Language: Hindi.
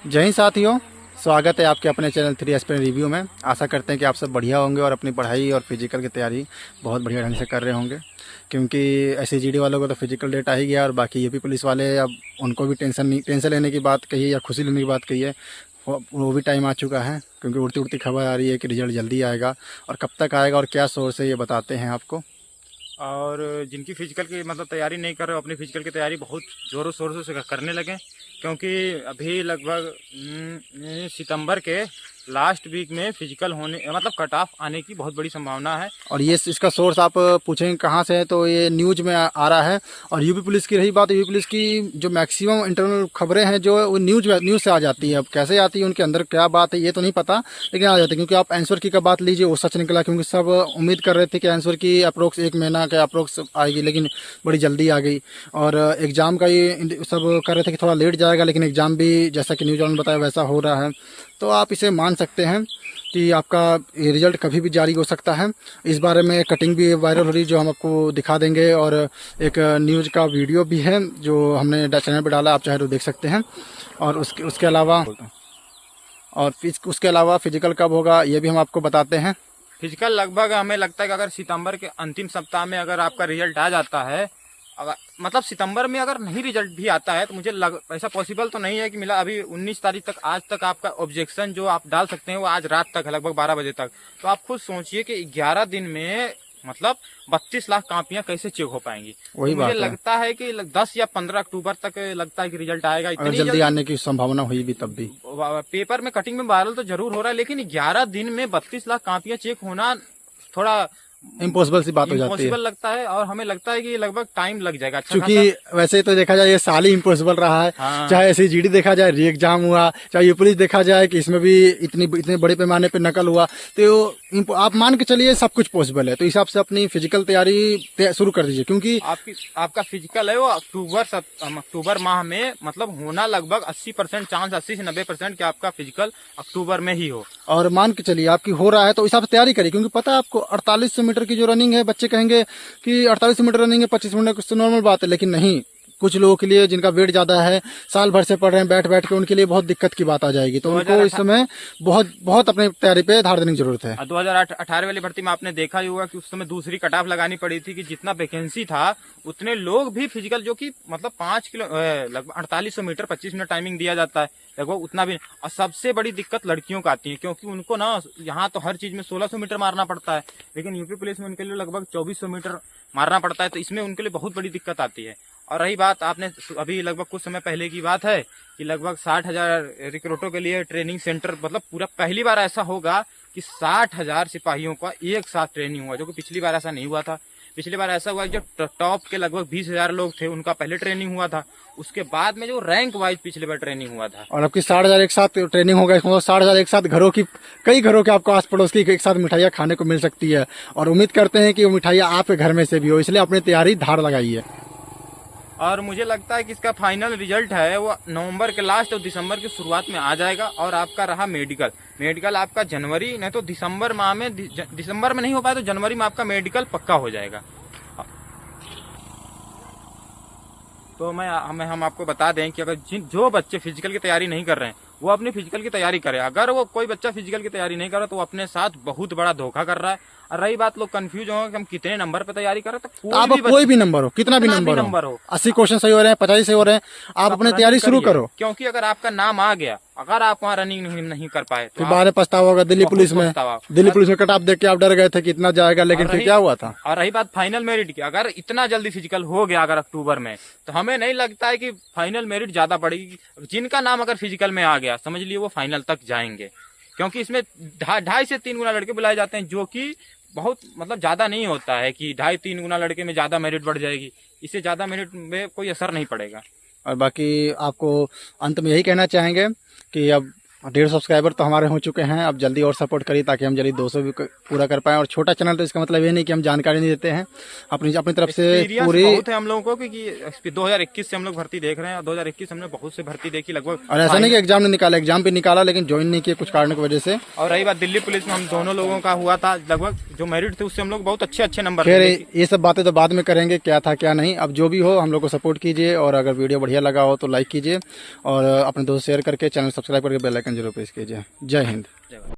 जय हिंद साथियों, स्वागत है आपके अपने चैनल 3 एस्पिरेंट रिव्यू में। आशा करते हैं कि आप सब बढ़िया होंगे और अपनी पढ़ाई और फिजिकल की तैयारी बहुत बढ़िया ढंग से कर रहे होंगे। क्योंकि SCGD वालों को तो फिजिकल डेट आ ही गया और बाकी यूपी पुलिस वाले अब उनको भी टेंशन लेने की बात कही है या खुशी लेने की बात कही है, वो भी टाइम आ चुका है। क्योंकि उड़ती उड़ती खबर आ रही है कि रिजल्ट जल्दी आएगा और कब तक आएगा और क्या सोर्स है ये बताते हैं आपको। और जिनकी फिजिकल की तैयारी नहीं कर रहे हो, अपनी फिजिकल की तैयारी बहुत ज़ोरों शोरों से करने लगे। क्योंकि अभी लगभग सितंबर के लास्ट वीक में फिजिकल होने कट ऑफ आने की बहुत बड़ी संभावना है। और ये इसका सोर्स आप पूछेंगे कहाँ से है, तो ये न्यूज़ में आ रहा है। और यूपी पुलिस की रही बात, यूपी पुलिस की जो मैक्सिमम इंटरनल खबरें हैं जो वो न्यूज़ से आ जाती है। अब कैसे आती है, उनके अंदर क्या बात है ये तो नहीं पता, लेकिन आ जाती है। क्योंकि आप आंसर की का बात लीजिए, वो सच निकला। क्योंकि सब उम्मीद कर रहे थे कि आंसर की अप्रोक्स 1 महीना के अप्रोक्स आएगी, लेकिन बड़ी जल्दी आ गई। और एग्ज़ाम का ये सब कर रहे थे कि थोड़ा लेट जाएगा, लेकिन एग्ज़ाम भी जैसा कि न्यूज़ वालों ने बताया वैसा हो रहा है। तो आप इसे मान सकते हैं कि आपका ये रिजल्ट कभी भी जारी हो सकता है। इस बारे में कटिंग भी वायरल हो रही जो हम आपको दिखा देंगे, और एक न्यूज़ का वीडियो भी है जो हमने चैनल पर डाला, आप चाहे तो देख सकते हैं। और उसके अलावा फिजिकल कब होगा ये भी हम आपको बताते हैं। फिजिकल लगभग हमें लगता है कि अगर सितंबर के अंतिम सप्ताह में अगर आपका रिजल्ट आ जाता है, अगर सितंबर में अगर नहीं रिजल्ट भी आता है तो मुझे ऐसा पॉसिबल तो नहीं है कि मिला। अभी 19 तारीख तक, आज तक आपका ऑब्जेक्शन जो आप डाल सकते हैं वो आज रात तक है, लगभग 12 बजे तक। तो आप खुद सोचिए कि 11 दिन में 32 लाख कापियां कैसे चेक हो पाएंगी। वही तो बात मुझे लगता है कि 10 या 15 अक्टूबर तक लगता है कि रिजल्ट आएगा। अगर इतनी जल्दी आने की संभावना हुई भी तब भी पेपर में कटिंग में वायरल तो जरूर हो रहा है, लेकिन 11 दिन में 32 लाख कापियां चेक होना थोड़ा इम्पॉसिबल सी बात हो जाती है। इम्पॉसिबल लगता है, और हमें लगता है कि लगभग टाइम लग जाएगा। क्योंकि वैसे तो देखा जाए ये साल ही इम्पॉसिबल रहा है। हाँ। चाहे SCGD देखा जाए, री एग्जाम हुआ, चाहे यूपी पुलिस देखा जाए कि इसमें भी इतने बड़े पैमाने पे नकल हुआ। तो आप मान के चलिए सब कुछ पॉसिबल है। तो इस हिसाब से अपनी फिजिकल तैयारी शुरू कर दीजिए। क्योंकि आपका फिजिकल है वो अक्टूबर माह में होना लगभग 80% चांस, 80 से 90% कि आपका फिजिकल अक्टूबर में ही हो। और मान के चलिए आपकी हो रहा है तो इस हिसाब से तैयारी करिए। क्योंकि पता है आपको 4800 मीटर की जो रनिंग है, बच्चे कहेंगे कि 4800 मीटर रनिंग है 25 मिनट, कुछ तो नॉर्मल बात है, लेकिन नहीं। कुछ लोगों के लिए जिनका वेट ज्यादा है, साल भर से पढ़ रहे हैं बैठ बैठ के, उनके लिए बहुत दिक्कत की बात आ जाएगी। तो उनको इस समय बहुत अपनी तैयारी पे ध्यान देने की जरूरत है। 2018 वाली भर्ती में आपने देखा ही होगा कि उस समय दूसरी कट ऑफ लगानी पड़ी थी कि जितना वैकेंसी था उतने लोग भी फिजिकल, जो कि 5 किलो लगभग 4800 मीटर 25 मिनट टाइमिंग दिया जाता है, लगभग उतना भी। और सबसे बड़ी दिक्कत लड़कियों को आती है, क्योंकि उनको ना यहाँ तो हर चीज में 1600 मीटर मारना पड़ता है, लेकिन यूपी पुलिस में उनके लिए लगभग 2400 मीटर मारना पड़ता है। तो इसमें उनके लिए बहुत बड़ी दिक्कत आती है। और रही बात, आपने अभी लगभग कुछ समय पहले की बात है कि लगभग 60,000 रिक्रूटों के लिए ट्रेनिंग सेंटर, पूरा पहली बार ऐसा होगा कि 60,000 सिपाहियों का एक साथ ट्रेनिंग हुआ, जो कि पिछली बार ऐसा नहीं हुआ था। पिछली बार ऐसा हुआ जो टॉप के लगभग 20,000 लोग थे उनका पहले ट्रेनिंग हुआ था, उसके बाद में जो रैंक वाइज पिछली बार ट्रेनिंग हुआ था। और आपकी 60,000 एक साथ ट्रेनिंग होगा। इसमें 60,000 एक साथ कई घरों के आपको आस पड़ोस की एक साथ मिठाइयाँ खाने को मिल सकती है। और उम्मीद करते हैं कि वो मिठाइयाँ आपके घर में से भी हो, इसलिए अपनी तैयारी धार लगाइए। और मुझे लगता है कि इसका फाइनल रिजल्ट है वो नवंबर के लास्ट और दिसंबर की शुरुआत में आ जाएगा। और आपका रहा मेडिकल आपका जनवरी, नहीं तो दिसंबर माह में, दिसंबर में नहीं हो पाए तो जनवरी में आपका मेडिकल पक्का हो जाएगा। तो हम आपको बता दें कि अगर जो बच्चे फिजिकल की तैयारी नहीं कर रहे हैं वो अपनी फिजिकल की तैयारी करे। अगर वो कोई बच्चा फिजिकल की तैयारी नहीं कर रहा तो वो अपने साथ बहुत बड़ा धोखा कर रहा है। और रही बात, लोग कंफ्यूज होंगे कि हम कितने नंबर पे तैयारी कर रहे हैं, तो आप कोई भी नंबर हो, कितना भी नंबर हो, 80 क्वेश्चन सही हो रहे हैं, 50 सही हो रहे हैं, आप अपनी तैयारी शुरू करो। क्योंकि अगर आपका नाम आ गया, अगर आप वहाँ रनिंग नहीं कर पाए तो फिर बाद में पछतावा होगा। दिल्ली पुलिस में कट ऑफ देख के आप डर गए थे कि इतना जाएगा, लेकिन फिर क्या हुआ था। और रही बात फाइनल मेरिट की, अगर इतना जल्दी फिजिकल हो गया अगर अक्टूबर में, तो हमें नहीं लगता है कि फाइनल मेरिट ज्यादा बढ़ेगी। जिनका नाम अगर फिजिकल में आ गया, समझ लिए वो फाइनल तक जाएंगे। क्योंकि इसमें 2.5 से 3 गुना लड़के बुलाए जाते हैं, जो कि बहुत ज्यादा नहीं होता है कि 2.5-3 गुना लड़के में ज्यादा मेरिट बढ़ जाएगी। इससे ज्यादा मेरिट में कोई असर नहीं पड़ेगा। और बाकी आपको अंत में यही कहना चाहेंगे कि अब 150 सब्सक्राइबर तो हमारे हो चुके हैं। अब जल्दी और सपोर्ट करिए ताकि हम जल्दी 200 भी पूरा कर पाएं। और छोटा चैनल तो इसका मतलब ये नहीं कि हम जानकारी नहीं देते हैं, अपनी अपनी तरफ से एक्सपीरियंस पूरी। बहुत है हम लोगों को, क्योंकि 2021 से हम लोग भर्ती देख रहे हैं और 2021 हमने बहुत से भर्ती देखी लगभग। और ऐसा नहीं कि एग्जाम नहीं निकाला, एग्जाम भी निकाला लेकिन ज्वाइन नहीं किया कुछ कारणों की वजह से। और रही बात दिल्ली पुलिस में, हम दोनों लोगों का हुआ था लगभग, जो मेरिट थे उससे हम लोग बहुत अच्छे नंबर खैर थे। ये सब बातें तो बाद में करेंगे, क्या था क्या नहीं। अब जो भी हो हम लोग को सपोर्ट कीजिए, और अगर वीडियो बढ़िया लगा हो तो लाइक कीजिए, और अपने दोस्त शेयर करके चैनल सब्सक्राइब करके बेल आइकन जरूर प्रेस कीजिए। जय हिंद।